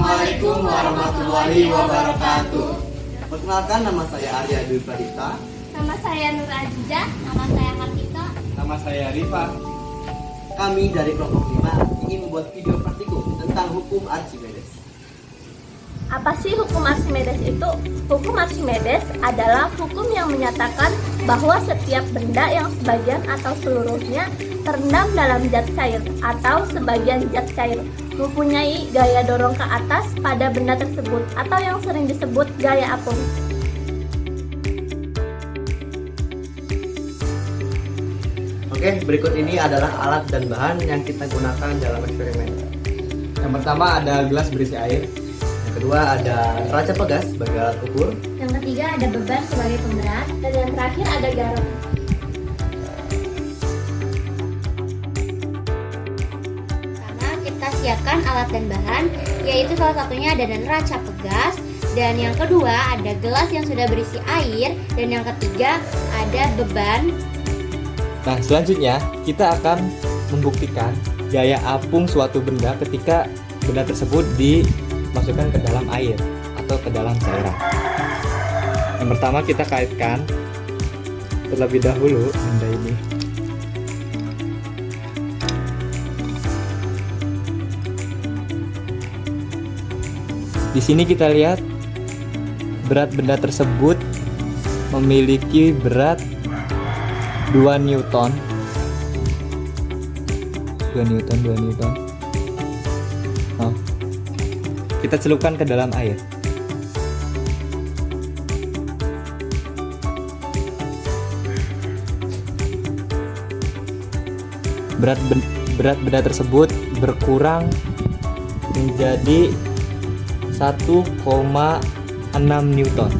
Assalamualaikum warahmatullahi wabarakatuh. Perkenalkan, nama saya Arya Dwi Pradipta. Nama saya Nur Azizah. Nama saya Kartika. Nama saya Rifa. Kami dari kelompok 5 ingin membuat video praktikum tentang hukum Archimedes. Apa sih hukum Archimedes itu? Hukum Archimedes adalah hukum yang menyatakan bahwa setiap benda yang sebagian atau seluruhnya terendam dalam zat cair atau sebagian zat cair mempunyai gaya dorong ke atas pada benda tersebut atau yang sering disebut gaya apung. Oke, berikut ini adalah alat dan bahan yang kita gunakan dalam eksperimen. Yang pertama ada gelas berisi air. Yang kedua ada neraca pegas sebagai alat ukur. Yang ketiga ada beban sebagai pemberat. Dan yang terakhir ada garam. Pertama, kita siapkan alat dan bahan, yaitu salah satunya ada neraca pegas, dan yang kedua ada gelas yang sudah berisi air, dan yang ketiga ada beban. Nah, selanjutnya kita akan membuktikan gaya apung suatu benda ketika benda tersebut dimasukkan ke dalam air atau ke dalam cairan. Yang pertama kita kaitkan terlebih dahulu benda ini. Di sini kita lihat berat benda tersebut memiliki berat 2 Newton. Oh. Kita celupkan ke dalam air. Berat benda tersebut berkurang menjadi 1,6 Newton.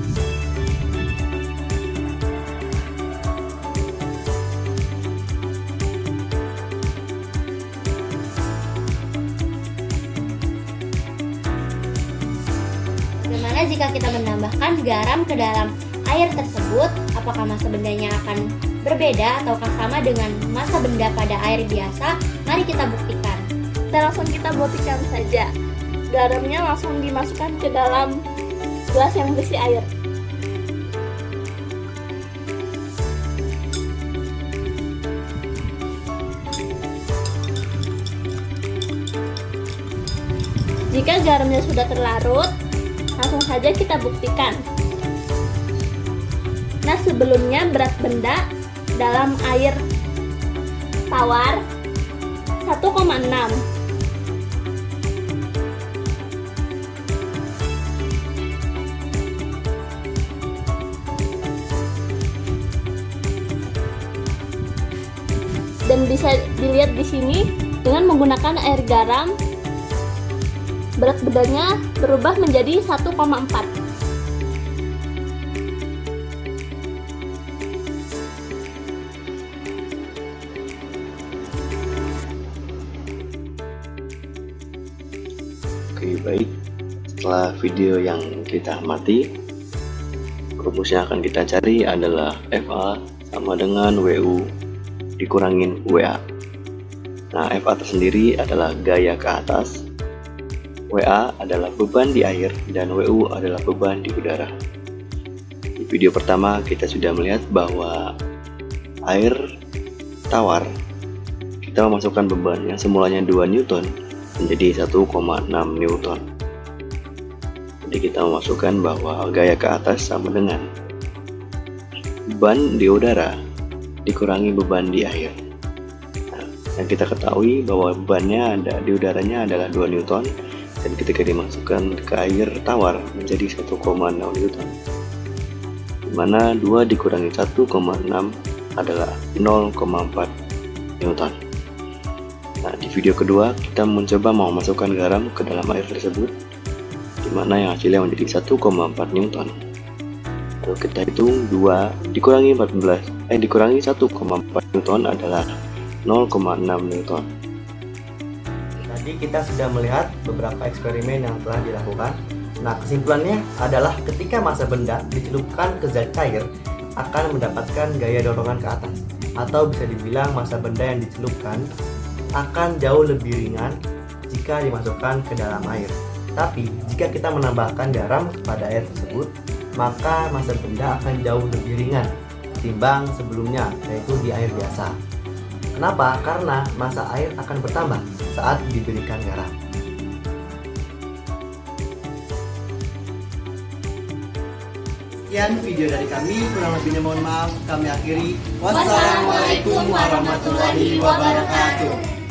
Bagaimana jika kita menambahkan garam ke dalam air tersebut? Apakah massa bendanya akan berbeda ataukah sama dengan massa benda pada air biasa? Mari kita buktikan. Kita buktikan saja. Garamnya langsung dimasukkan ke dalam gelas yang berisi air. Jika garamnya sudah terlarut, langsung saja kita buktikan. Nah, sebelumnya berat benda dalam air tawar 1,6. Dan bisa dilihat di sini dengan menggunakan air garam, berat bendanya berubah menjadi 1,4. Oke, baik. Setelah video yang kita amati, rumus yang akan kita cari adalah FA sama dengan WU dikurangin WA. Nah, FA tersendiri adalah gaya ke atas, WA adalah beban di air, dan WU adalah beban di udara. Di video pertama kita sudah melihat bahwa air tawar kita memasukkan beban yang semulanya 2 Newton menjadi 1,6 Newton. Jadi kita memasukkan bahwa gaya ke atas sama dengan beban di udara dikurangi beban di air. Nah, yang kita ketahui bahwa bebannya ada di udaranya adalah 2 Newton, dan ketika dimasukkan ke air tawar menjadi 1,6 Newton, dimana 2 dikurangi 1,6 adalah 0,4 Newton. Nah, di video kedua kita mencoba memasukkan garam ke dalam air tersebut, dimana yang hasilnya menjadi 1,4 Newton. Kalau kita hitung 2 dikurangi 1,4 Newton adalah 0,6 Newton. Tadi kita sudah melihat beberapa eksperimen yang telah dilakukan. Nah, kesimpulannya adalah ketika massa benda dicelupkan ke zat cair akan mendapatkan gaya dorongan ke atas, atau bisa dibilang massa benda yang dicelupkan akan jauh lebih ringan jika dimasukkan ke dalam air. Tapi jika kita menambahkan garam pada air tersebut, maka massa benda akan jauh lebih ringan ketimbang sebelumnya, yaitu di air biasa. Kenapa? Karena massa air akan bertambah saat diberikan garam. Sekian video dari kami, kurang lebihnya mohon maaf. Kami akhiri. Wassalamualaikum warahmatullahi wabarakatuh.